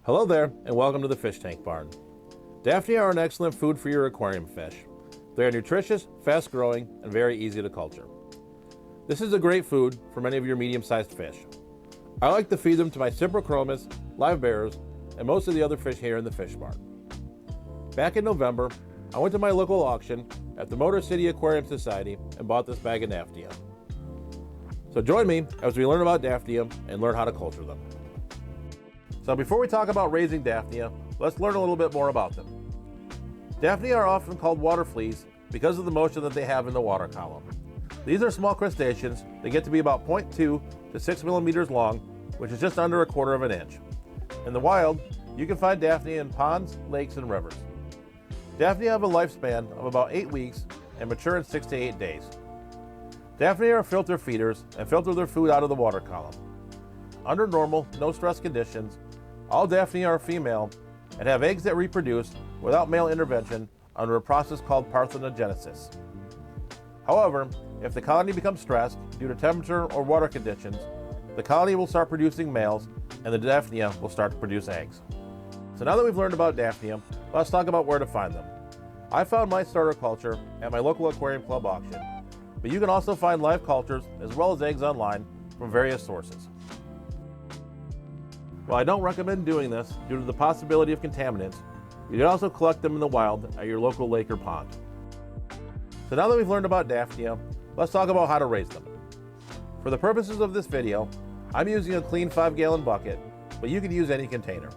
Hello there, and welcome to the Fish Tank Barn. Daphnia are an excellent food for your aquarium fish. They are nutritious, fast-growing, and very easy to culture. This is a great food for many of your medium-sized fish. I like to feed them to my cyprochromis, live bearers, and most of the other fish here in the fish barn. Back in November, I went to my local auction at the Motor City Aquarium Society and bought this bag of Daphnia. So join me as we learn about Daphnia and learn how to culture them. So before we talk about raising Daphnia, let's learn a little bit more about them. Daphnia are often called water fleas because of the motion that they have in the water column. These are small crustaceans. They get to be about 0.2 to 6 millimeters long, which is just under 1/4 of an inch. In the wild, you can find Daphnia in ponds, lakes, and rivers. Daphnia have a lifespan of about 8 weeks and mature in 6 to 8 days. Daphnia are filter feeders and filter their food out of the water column. Under normal, no-stress conditions, all Daphnia are female and have eggs that reproduce without male intervention under a process called parthenogenesis. However, if the colony becomes stressed due to temperature or water conditions, the colony will start producing males and the Daphnia will start to produce eggs. So now that we've learned about Daphnia, let's talk about where to find them. I found my starter culture at my local aquarium club auction, but you can also find live cultures as well as eggs online from various sources. While I don't recommend doing this due to the possibility of contaminants, you can also collect them in the wild at your local lake or pond. So now that we've learned about Daphnia, let's talk about how to raise them. For the purposes of this video, I'm using a clean 5-gallon bucket, but you could use any container.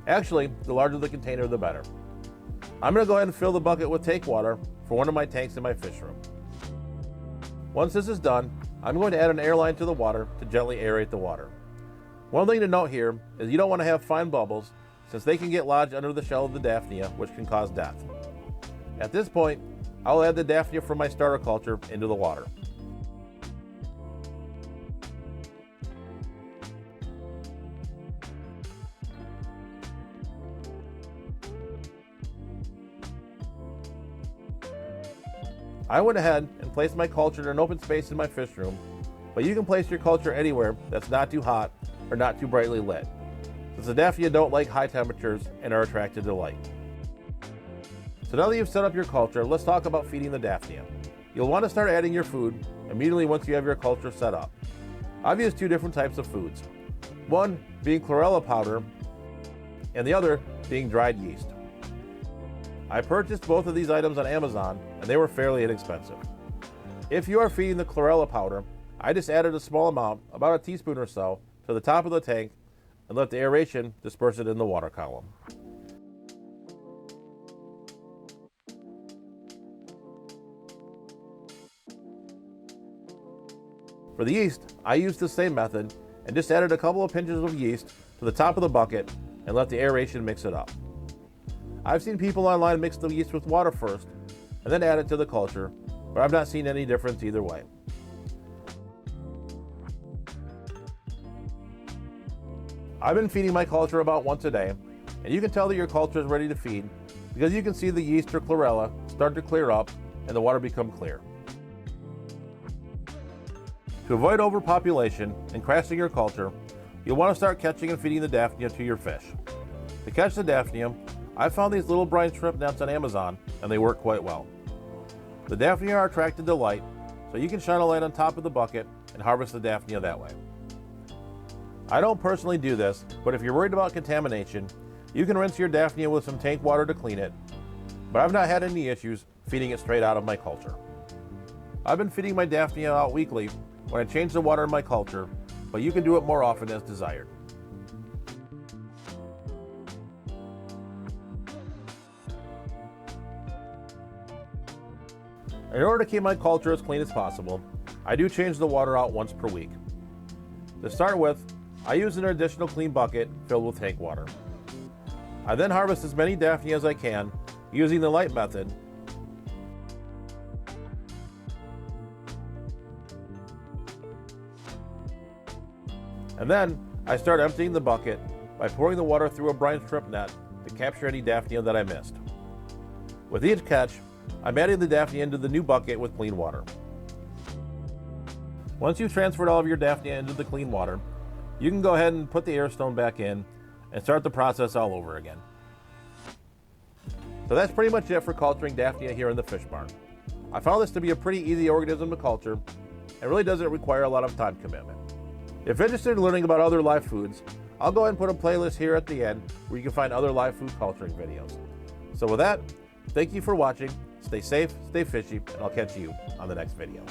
Actually, the larger the container, the better. I'm going to go ahead and fill the bucket with tank water for one of my tanks in my fish room. Once this is done, I'm going to add an air line to the water to gently aerate the water. One thing to note here is you don't want to have fine bubbles, since they can get lodged under the shell of the Daphnia, which can cause death. At this point, I'll add the Daphnia from my starter culture into the water. I went ahead and placed my culture in an open space in my fish room, but you can place your culture anywhere that's not too hot or not too brightly lit, since the Daphnia don't like high temperatures and are attracted to light. So now that you've set up your culture, let's talk about feeding the Daphnia. You'll want to start adding your food immediately once you have your culture set up. I've used 2 different types of foods, one being chlorella powder and the other being dried yeast. I purchased both of these items on Amazon and they were fairly inexpensive. If you are feeding the chlorella powder, I just added a small amount, about a teaspoon or so, to the top of the tank and let the aeration disperse it in the water column. For the yeast, I used the same method and just added a couple of pinches of yeast to the top of the bucket and let the aeration mix it up. I've seen people online mix the yeast with water first and then add it to the culture, but I've not seen any difference either way. I've been feeding my culture about once a day, and you can tell that your culture is ready to feed because you can see the yeast or chlorella start to clear up and the water become clear. To avoid overpopulation and crashing your culture, you'll want to start catching and feeding the Daphnia to your fish. To catch the Daphnia, I found these little brine shrimp nets on Amazon and they work quite well. The Daphnia are attracted to light, so you can shine a light on top of the bucket and harvest the Daphnia that way. I don't personally do this, but if you're worried about contamination, you can rinse your Daphnia with some tank water to clean it, but I've not had any issues feeding it straight out of my culture. I've been feeding my Daphnia out weekly when I change the water in my culture, but you can do it more often as desired. In order to keep my culture as clean as possible, I do change the water out once per week. To start with, I use an additional clean bucket filled with tank water. I then harvest as many Daphnia as I can using the light method. And then I start emptying the bucket by pouring the water through a brine shrimp net to capture any Daphnia that I missed. With each catch, I'm adding the Daphnia into the new bucket with clean water. Once you've transferred all of your Daphnia into the clean water, you can go ahead and put the air stone back in and start the process all over again. So that's pretty much it for culturing Daphnia here in the fish barn. I found this to be a pretty easy organism to culture and really doesn't require a lot of time commitment. If you're interested in learning about other live foods, I'll go ahead and put a playlist here at the end where you can find other live food culturing videos. So with that, thank you for watching, stay safe, stay fishy, and I'll catch you on the next video.